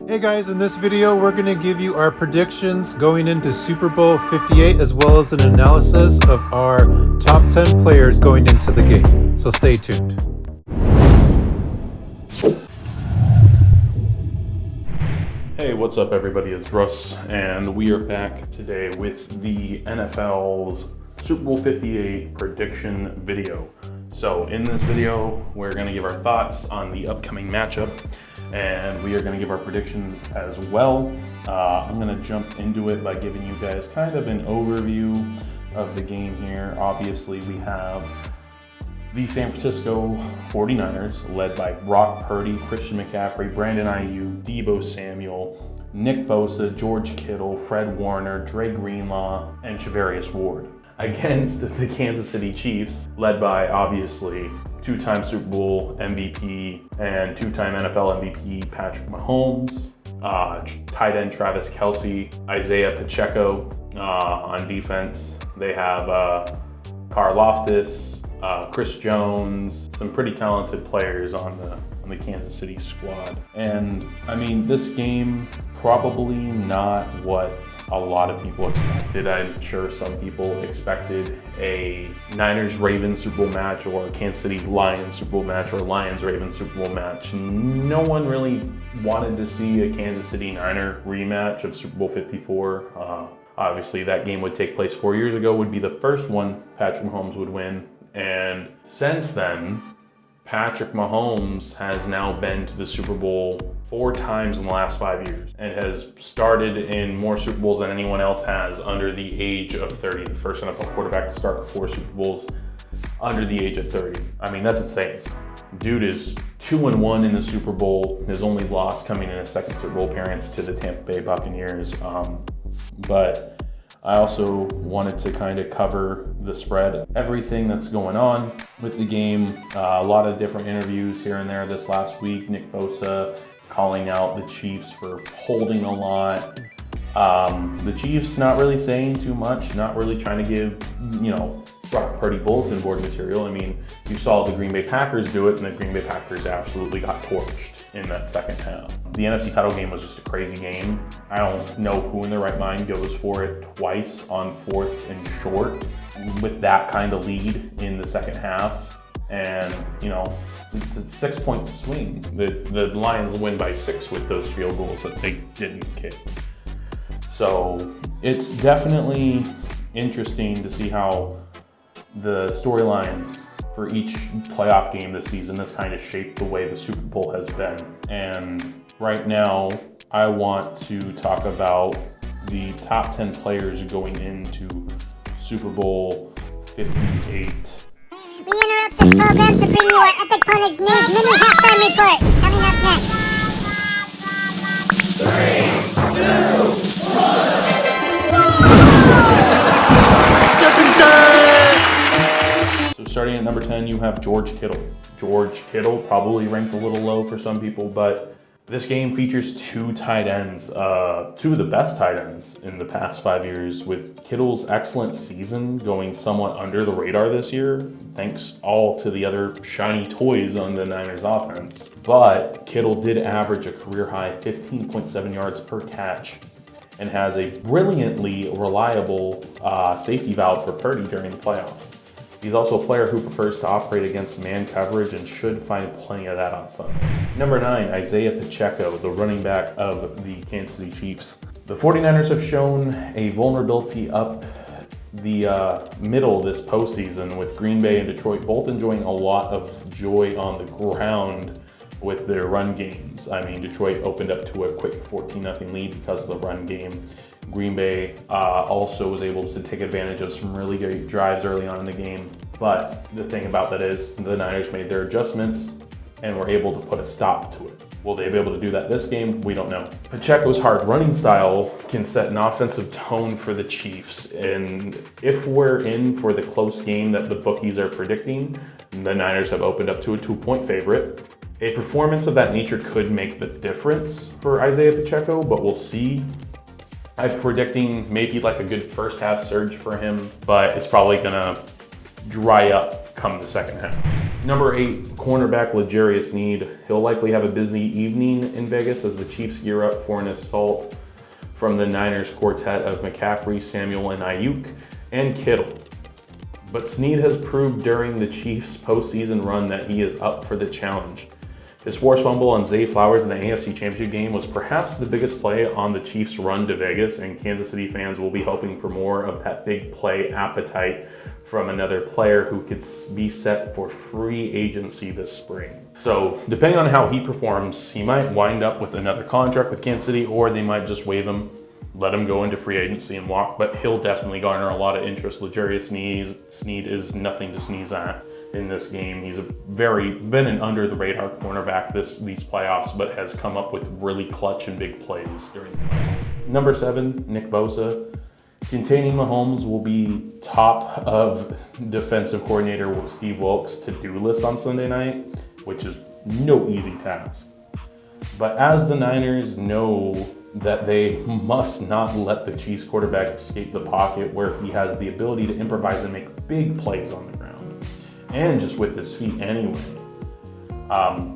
Hey guys, in this video we're going to give you our predictions going into Super Bowl 58 as well as an analysis of our top 10 players going into the game. So stay tuned. Hey, what's up everybody? It's Russ and we are back today with the NFL's Super Bowl 58 prediction video. So in this video, we're going to give our thoughts on the upcoming matchup and we are going to give our predictions as well. I'm going to jump into it by giving you guys kind of an overview of the game here. Obviously, we have the San Francisco 49ers led by Brock Purdy, Christian McCaffrey, Brandon Ayuk, Deebo Samuel, Nick Bosa, George Kittle, Fred Warner, Dre Greenlaw, and Charvarius Ward, against the Kansas City Chiefs, led by obviously two-time Super Bowl MVP and two-time NFL MVP Patrick Mahomes, tight end Travis Kelce, Isaiah Pacheco on defense. They have Karl Loftus, Chris Jones, some pretty talented players on the Kansas City squad. And I mean, this game probably not what a lot of people expected. I'm sure some people expected a Niners-Ravens Super Bowl match or a Kansas City Lions Super Bowl match or a Lions-Ravens Super Bowl match. No one really wanted to see a Kansas City Niner rematch of Super Bowl 54. Obviously, that game would take place 4 years ago, would be the first one Patrick Mahomes would win. And since then, Patrick Mahomes has now been to the Super Bowl 4 times in the last 5 years and has started in more Super Bowls than anyone else has under the age of 30. The first NFL quarterback to start 4 Super Bowls under the age of 30. I mean, that's insane. Dude is 2-1 in the Super Bowl. His only loss coming in his second Super Bowl appearance to the Tampa Bay Buccaneers. But I also wanted to kind of cover the spread, everything that's going on with the game. A lot of different interviews here and there this last week. Nick Bosa calling out the Chiefs for holding a lot. The Chiefs not really saying too much, not really trying to give, Brock Purdy bulletin board material. I mean, you saw the Green Bay Packers do it, and the Green Bay Packers absolutely got torched in that second half. The NFC title game was just a crazy game. I don't know who in their right mind goes for it twice on 4th and short with that kind of lead in the second half. And, it's a 6-point swing. The Lions win by 6 with those field goals that they didn't kick. So it's definitely interesting to see how the storylines for each playoff game this season has kind of shaped the way the Super Bowl has been. And right now, I want to talk about the top 10 players going into Super Bowl 58. We interrupt this program to bring you our Epic Pwnage News Mini Halftime Report. Coming up next. 3, 2, 1. So starting at number 10, you have George Kittle. George Kittle, probably ranked a little low for some people, but this game features 2 tight ends, 2 of the best tight ends in the past 5 years, with Kittle's excellent season going somewhat under the radar this year, thanks all to the other shiny toys on the Niners offense. But Kittle did average a career-high 15.7 yards per catch and has a brilliantly reliable safety valve for Purdy during the playoffs. He's also a player who prefers to operate against man coverage and should find plenty of that on Sunday. Number 9, Isaiah Pacheco, the running back of the Kansas City Chiefs. The 49ers have shown a vulnerability up the middle this postseason, with Green Bay and Detroit both enjoying a lot of joy on the ground with their run games. I mean, Detroit opened up to a quick 14-0 lead because of the run game. Green Bay also was able to take advantage of some really great drives early on in the game. But the thing about that is the Niners made their adjustments and were able to put a stop to it. Will they be able to do that this game? We don't know. Pacheco's hard running style can set an offensive tone for the Chiefs. And if we're in for the close game that the bookies are predicting, the Niners have opened up to a 2-point favorite. A performance of that nature could make the difference for Isaiah Pacheco, but we'll see. I'm predicting maybe like a good first half surge for him, but it's probably gonna dry up come the second half. Number 8, cornerback L'Jarius Sneed. He'll likely have a busy evening in Vegas as the Chiefs gear up for an assault from the Niners quartet of McCaffrey, Samuel, and Ayuk, and Kittle. But Sneed has proved during the Chiefs' postseason run that he is up for the challenge. His forced fumble on Zay Flowers in the AFC Championship game was perhaps the biggest play on the Chiefs' run to Vegas, and Kansas City fans will be hoping for more of that big play appetite from another player who could be set for free agency this spring. So depending on how he performs, he might wind up with another contract with Kansas City, or they might just waive him, let him go into free agency and walk, but he'll definitely garner a lot of interest. L'Jarius Sneed is nothing to sneeze at in this game. He's been an under the radar cornerback these playoffs, but has come up with really clutch and big plays during the playoffs. Number 7, Nick Bosa. Containing Mahomes will be top of defensive coordinator Steve Wilkes' to-do list on Sunday night, which is no easy task. But as the Niners know that they must not let the Chiefs quarterback escape the pocket, where he has the ability to improvise and make big plays on the ground, and just with his feet anyway.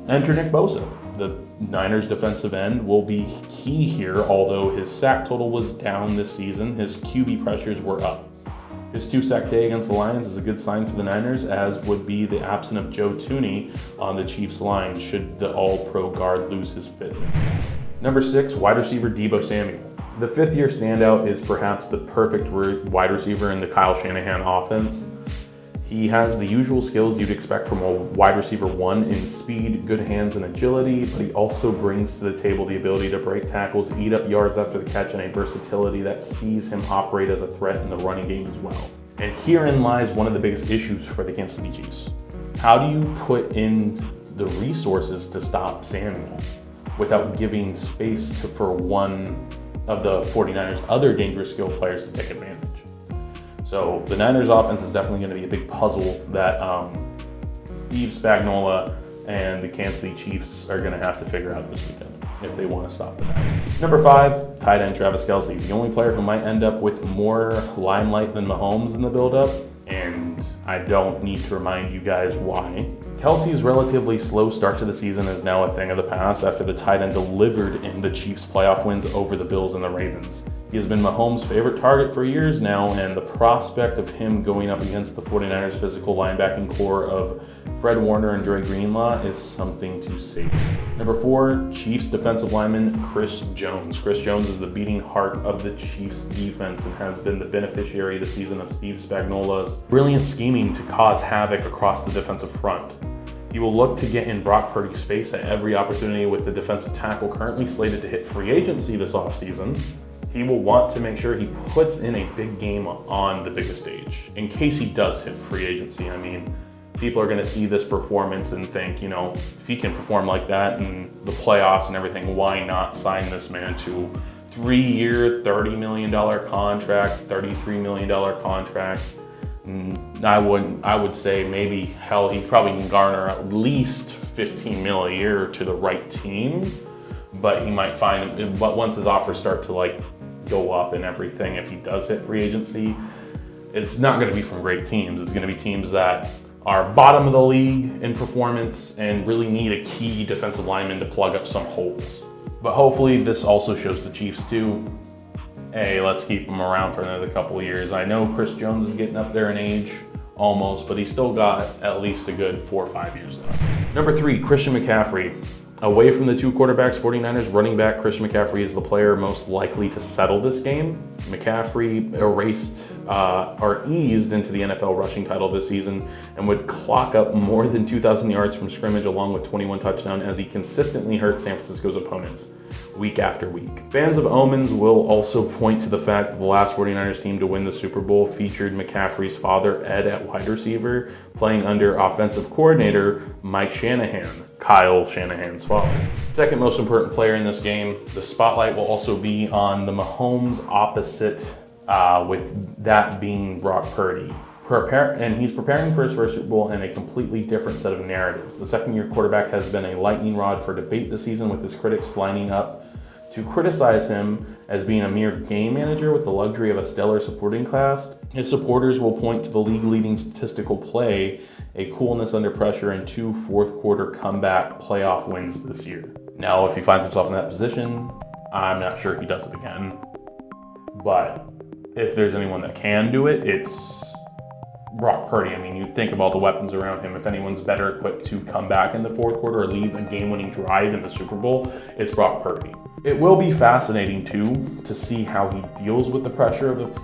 Enter Nick Bosa. The Niners defensive end will be key here, although his sack total was down this season. His QB pressures were up. His 2-sack day against the Lions is a good sign for the Niners, as would be the absence of Joe Thuney on the Chiefs line should the all-pro guard lose his fitness. Number 6, wide receiver Deebo Samuel. The fifth-year standout is perhaps the perfect wide receiver in the Kyle Shanahan offense. He has the usual skills you'd expect from a wide receiver 1 in speed, good hands, and agility, but he also brings to the table the ability to break tackles, eat up yards after the catch, and a versatility that sees him operate as a threat in the running game as well. And herein lies one of the biggest issues for the Kansas City Chiefs. How do you put in the resources to stop Samuel without giving space for one of the 49ers' other dangerous skill players to take advantage? So the Niners offense is definitely going to be a big puzzle that Steve Spagnuolo and the Kansas City Chiefs are going to have to figure out this weekend if they want to stop the Niners. Number 5, tight end Travis Kelce, the only player who might end up with more limelight than Mahomes in the build-up, and I don't need to remind you guys why. Kelce's relatively slow start to the season is now a thing of the past after the tight end delivered in the Chiefs' playoff wins over the Bills and the Ravens. He has been Mahomes' favorite target for years now, and the prospect of him going up against the 49ers' physical linebacking core of Fred Warner and Dre Greenlaw is something to see. Number 4, Chiefs defensive lineman Chris Jones. Chris Jones is the beating heart of the Chiefs defense and has been the beneficiary this season of Steve Spagnuolo's brilliant scheming to cause havoc across the defensive front. He will look to get in Brock Purdy's face at every opportunity, with the defensive tackle currently slated to hit free agency this offseason. He will want to make sure he puts in a big game on the biggest stage in case he does hit free agency. I mean, people are going to see this performance and think, if he can perform like that in the playoffs and everything, why not sign this man to 3-year, $30 million contract, $33 million contract? I would say maybe, hell, he probably can garner at least $15 million a year to the right team, but he might find, but once his offers start to go up and everything, if he does hit free agency, it's not going to be from great teams. It's going to be teams that are bottom of the league in performance and really need a key defensive lineman to plug up some holes. But hopefully this also shows the Chiefs too, hey, let's keep him around for another couple of years. I know Chris Jones is getting up there in age, almost, but he's still got at least a good 4 or 5 years left. Number 3, Christian McCaffrey. Away from the 2 quarterbacks, 49ers running back Christian McCaffrey is the player most likely to settle this game. McCaffrey eased into the NFL rushing title this season and would clock up more than 2,000 yards from scrimmage along with 21 touchdowns as he consistently hurt San Francisco's opponents week after week. Fans of omens will also point to the fact that the last 49ers team to win the Super Bowl featured McCaffrey's father, Ed, at wide receiver, playing under offensive coordinator Mike Shanahan, Kyle Shanahan's father. Second most important player in this game, the spotlight will also be on the Mahomes opposite, with that being Brock Purdy. And he's preparing for his first Super Bowl in a completely different set of narratives. The second-year quarterback has been a lightning rod for debate this season, with his critics lining up to criticize him as being a mere game manager with the luxury of a stellar supporting cast. His supporters will point to the league-leading statistical play a coolness under pressure, and 2 fourth-quarter comeback playoff wins this year. Now, if he finds himself in that position, I'm not sure he does it again. But if there's anyone that can do it, it's Brock Purdy. I mean, you think about the weapons around him. If anyone's better equipped to come back in the fourth quarter or lead a game-winning drive in the Super Bowl, it's Brock Purdy. It will be fascinating, too, to see how he deals with the pressure of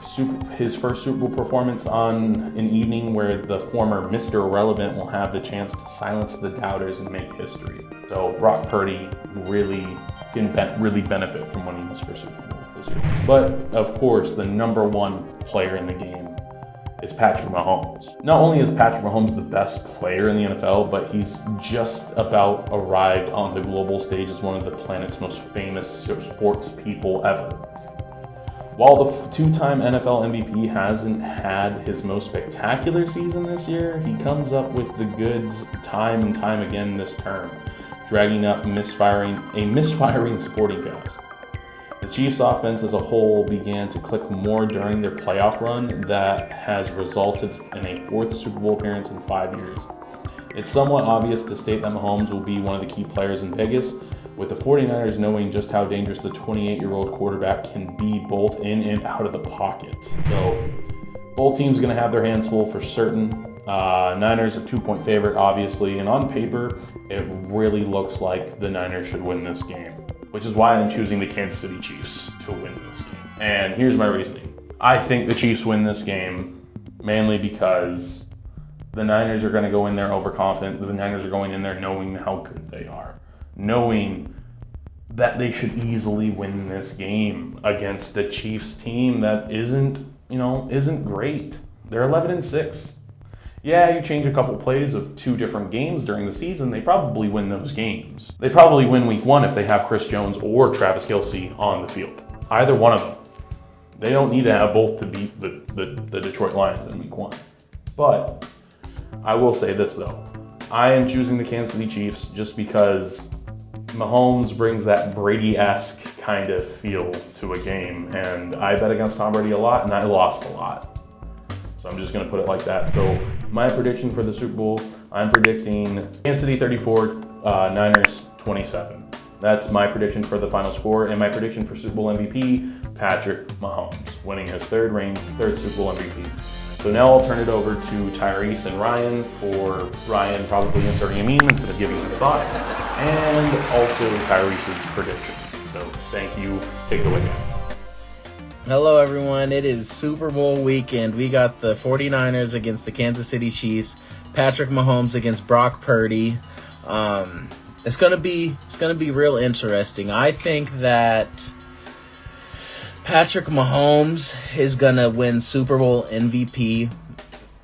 his first Super Bowl performance on an evening where the former Mr. Irrelevant will have the chance to silence the doubters and make history. So Brock Purdy really can really benefit from winning his first Super Bowl this year. But, of course, the number one player in the game is Patrick Mahomes. Not only is Patrick Mahomes the best player in the NFL, but he's just about arrived on the global stage as one of the planet's most famous sports people ever. While the two-time NFL MVP hasn't had his most spectacular season this year, he comes up with the goods time and time again this term, dragging up a misfiring supporting cast. The Chiefs' offense as a whole began to click more during their playoff run that has resulted in a 4th Super Bowl appearance in 5 years. It's somewhat obvious to state that Mahomes will be one of the key players in Vegas, with the 49ers knowing just how dangerous the 28-year-old quarterback can be both in and out of the pocket. So both teams are going to have their hands full for certain. Niners a 2-point favorite, obviously, and on paper, it really looks like the Niners should win this game, which is why I'm choosing the Kansas City Chiefs to win this game. And here's my reasoning. I think the Chiefs win this game mainly because the Niners are going to go in there overconfident. The Niners are going in there knowing how good they are, knowing that they should easily win this game against the Chiefs team that isn't great. They're 11-6. Yeah, you change a couple plays of 2 different games during the season, they probably win those games. They probably win week 1 if they have Chris Jones or Travis Kelce on the field. Either one of them. They don't need to have both to beat the Detroit Lions in week 1. But I will say this, though. I am choosing the Kansas City Chiefs just because Mahomes brings that Brady-esque kind of feel to a game. And I bet against Tom Brady a lot, and I lost a lot. So I'm just going to put it like that. So my prediction for the Super Bowl, I'm predicting Kansas City 34, Niners 27. That's my prediction for the final score. And my prediction for Super Bowl MVP, Patrick Mahomes, winning his third Super Bowl MVP. So now I'll turn it over to Tyrese and Ryan for Ryan probably inserting a meme instead of giving his thoughts, and also Tyrese's predictions. So thank you. Take it away, guys. Hello everyone, it is Super Bowl weekend. We got the 49ers against the Kansas City Chiefs, Patrick Mahomes against Brock Purdy. It's gonna be real interesting. I think that Patrick Mahomes is gonna win Super Bowl MVP,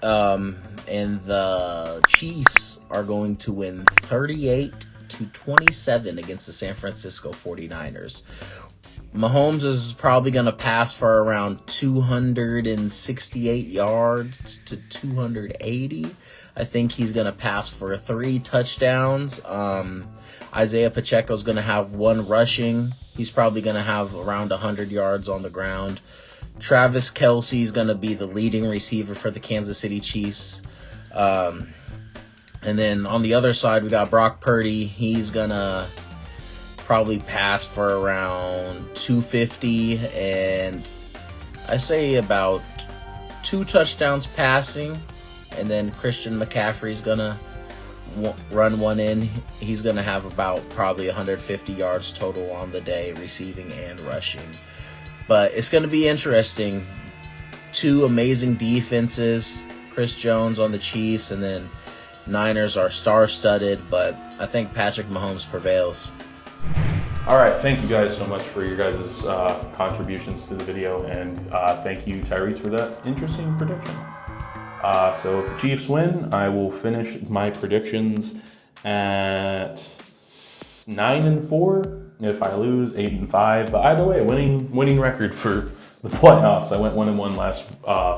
and the Chiefs are going to win 38-27 against the San Francisco 49ers. Mahomes is probably going to pass for around 268 yards to 280. I think he's going to pass for 3 touchdowns. Isaiah Pacheco is going to have 1 rushing. He's probably going to have around 100 yards on the ground. Travis Kelce is going to be the leading receiver for the Kansas City Chiefs. And then on the other side, we got Brock Purdy. He's going to probably pass for around 250, and I say about 2 touchdowns passing, and then Christian McCaffrey's gonna run 1 in. He's gonna have about probably 150 yards total on the day, receiving and rushing. But it's gonna be interesting. 2 amazing defenses, Chris Jones on the Chiefs, and then Niners are star-studded, but I think Patrick Mahomes prevails. All right, thank you guys so much for your guys' contributions to the video, and thank you, Tyrese, for that interesting prediction. So if the Chiefs win, I will finish my predictions at 9-4. If I lose, 8-5. But either way, winning record for the playoffs. I went 1-1 last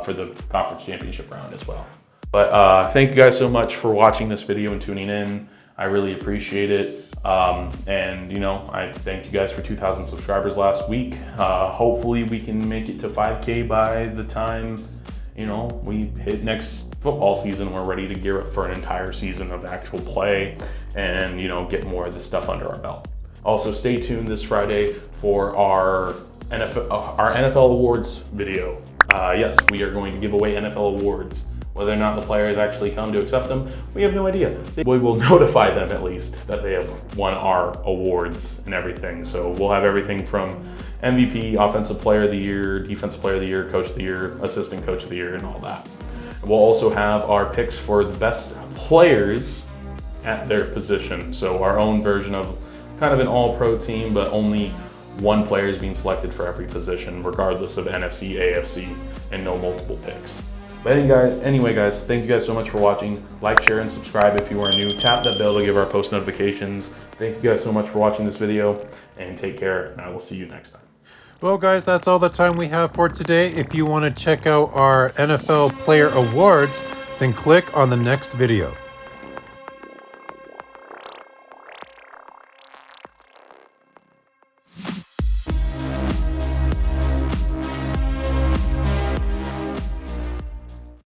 for the conference championship round as well. But thank you guys so much for watching this video and tuning in. I really appreciate it. And I thank you guys for 2,000 subscribers last week. Hopefully we can make it to 5K by the time, we hit next football season. We're ready to gear up for an entire season of actual play and, you know, get more of this stuff under our belt. Also, stay tuned this Friday for our NFL awards video. Yes, we are going to give away NFL awards. Whether or not the players actually come to accept them, we have no idea. We will notify them at least that they have won our awards and everything. So we'll have everything from MVP, Offensive Player of the Year, Defensive Player of the Year, Coach of the Year, Assistant Coach of the Year, and all that. We'll also have our picks for the best players at their position. So our own version of kind of an all-pro team, but only one player is being selected for every position, regardless of NFC, AFC, and no multiple picks. But anyway guys, thank you guys so much for watching. Like, share, and subscribe if you are new. Tap that bell to give our post notifications. Thank you guys so much for watching this video, and take care, and I will see you next time. Well, guys, that's all the time we have for today. If you want to check out our NFL Player Awards, then click on the next video.